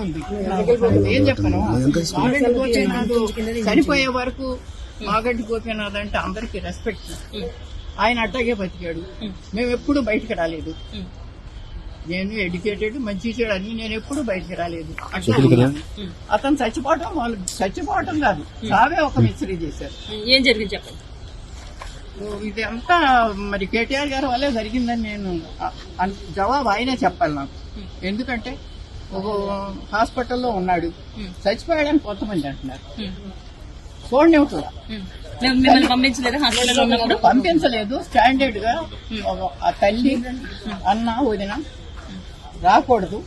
ఉంది. ఏం చెప్పను, మాగంటి గోపీనాథ్ చనిపోయే వరకు మాగంటి గోపీనాథ్ అంటే అందరికి రెస్పెక్ట్. ఆయన అట్టాగే బతికాడు. మేము ఎప్పుడు బయటకు రాలేదు. నేను ఎడ్యుకేటెడ్, మంచి చెడు అని నేను ఎప్పుడు బయటకు రాలేదు. అట్లా అతను చచ్చిపోవటం కాదు, సావే ఒక మిస్టరీ చేశారు. ఏం జరిగింది చెప్పండి. ఇది అంతా మరి కేటీఆర్ గారి వల్లే జరిగిందని నేను జవాబు ఆయనే చెప్పాలి నాకు. ఎందుకంటే ఒక హాస్పిటల్లో ఉన్నాడు, చచ్చిపోయాడని కొంతమంది అంటున్నారు. చూడండి కూడా పంపించలేదు. స్టాండర్డ్ గా ఆ తల్లి అన్న వదిన రాకూడదు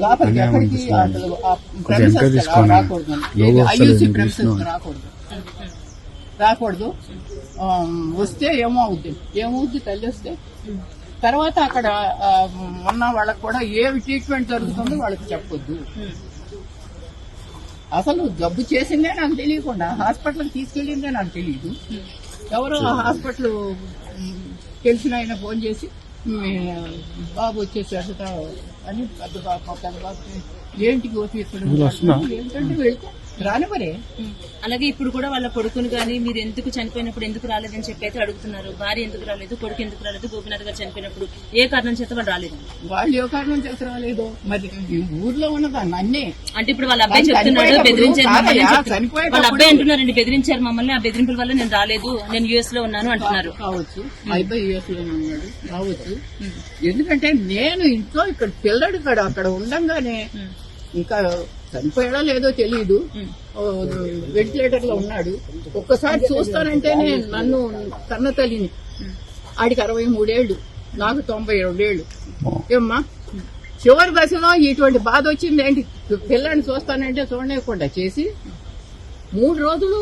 లోపలికి, ఎక్కడికి రాకూడదు, ఐయూసీ ప్రెమిసెస్ రాకూడదు. వస్తే ఏమవుద్ది తల్లి వస్తే తర్వాత అక్కడ ఉన్న వాళ్ళకి కూడా ఏమి ట్రీట్మెంట్ జరుగుతుందో వాళ్ళకి చెప్పొద్దు. అసలు జబ్బు చేసిందే నాకు తెలియకుండా హాస్పిటల్కి తీసుకెళ్ళిందే నాకు తెలియదు. ఎవరో హాస్పిటల్ తెలిసిన ఆయన ఫోన్ చేసి బాబు వచ్చేసాడు అని పెద్ద బాబు ఏంటి ఏంటంటే వెళ్తే రానివరే. అలాగే ఇప్పుడు కూడా వాళ్ళ కొడుకుని కానీ మీరు ఎందుకు చనిపోయినప్పుడు ఎందుకు రాలేదని చెప్పి అయితే అడుగుతున్నారు. భార్య ఎందుకు రాలేదు, కొడుకు ఎందుకు రాలేదు, గోపీనాథ్ గారు చనిపోయినప్పుడు ఏ కారణం చేత వాళ్ళు రాలేదు. వాళ్ళు ఏ కారణం చేత రాలేదు మరి ఊర్లో ఉన్నదాన్ని అన్నీ అంటే ఇప్పుడు వాళ్ళ అబ్బాయి చెప్తున్నాడు బెదిరించారు, వాళ్ళ అబ్బాయి అంటున్నారండి బెదిరించారు మమ్మల్ని, ఆ బెదిరింపుల వల్ల నేను రాలేదు, నేను యుఎస్ లో ఉన్నాను అంటున్నారు. కావచ్చు, అబ్బాయి యుఎస్ లో ఉన్నాడు కావచ్చు. ఎందుకంటే నేను ఇంట్లో ఇక్కడ పిల్లడు అక్కడ ఉండంగానే ఇంకా చనిపోయాడో లేదో తెలియదు, వెంటిలేటర్ లో ఉన్నాడు. ఒక్కసారి చూస్తానంటేనే నన్ను కన్న తల్లిని, ఆడికి 63 ఏళ్లు, నాకు 92 ఏళ్లు. ఏమ్మా చివరి దశలో ఇటువంటి బాధ వచ్చింది ఏంటి? పిల్లాడిని చూస్తానంటే చూడలేకుండా చేసి 3 రోజులు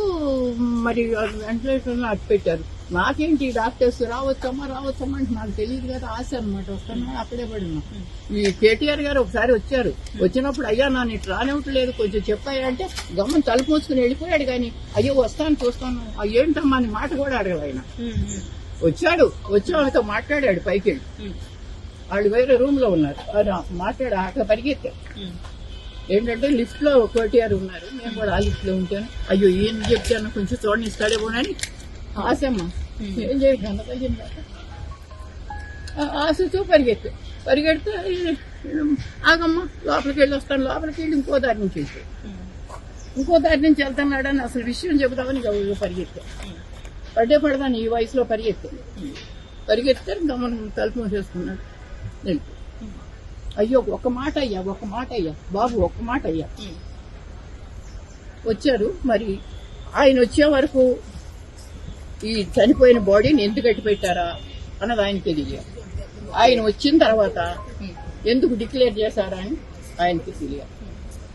మరి వెంటిలేటర్ లో అట్టు పెట్టారు. నాకేంటి డాక్టర్స్ రావచ్చమ్మా అంటే నాకు తెలియదు కదా, ఆశ అనమాట. వస్తున్నా అక్కడే పడినా. ఈ కేటీఆర్ గారు ఒకసారి వచ్చారు. వచ్చినప్పుడు అయ్యా నన్ను ఇటు రానివ్వట్లేదు కొంచెం చెప్పాయా అంటే గమ్మని తలుపు మూసుకుని వెళ్ళిపోయాడు. కానీ అయ్యో వస్తాను చూస్తాను ఏంటమ్మా అని మాట కూడా అడగదు ఆయన. వచ్చాడు, వచ్చి వాళ్ళతో మాట్లాడాడు. పైకి వెళ్ళి వాళ్ళు వేరే రూమ్ లో ఉన్నారు, అక్కడ పరిగెత్తారు. ఏంటంటే లిఫ్ట్ లో కేటీఆర్ ఉన్నారు, నేను కూడా ఆ లిఫ్ట్ లో ఉంటాను. అయ్యో ఏం చెప్తాను కొంచెం చూడండి ఇస్తాడేమోనని ఆశమ్మ ఏం చేయదు ఆశతో పరిగెడితే ఆగమ్మ లోపలికి వెళ్ళి వస్తాను. లోపలికి వెళ్ళి ఇంకో దారి నుంచి వెళ్తున్నాడని అసలు విషయం చెబుతామని పరిగెత్తా. పడదాను ఈ వయసులో పరిగెత్తే గమనం తలుపు మూసేసుకున్నాడు. అయ్యో ఒక్క మాట అయ్యా బాబు, ఒక్క మాట అయ్యా. వచ్చారు. మరి ఆయన వచ్చే వరకు ఈ చనిపోయిన బాడీని ఎందుకు కట్టి పెట్టారా అన్నది ఆయనకి తెలియదు. ఆయన వచ్చిన తర్వాత ఎందుకు డిక్లేర్ చేశారా అని ఆయనకి తెలియదు.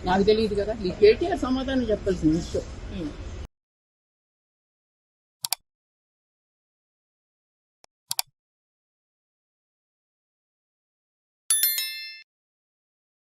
నాకు తెలియదు కదా. ఈ కేటీఆర్ సమాధానం చెప్పాల్సిన విషయం.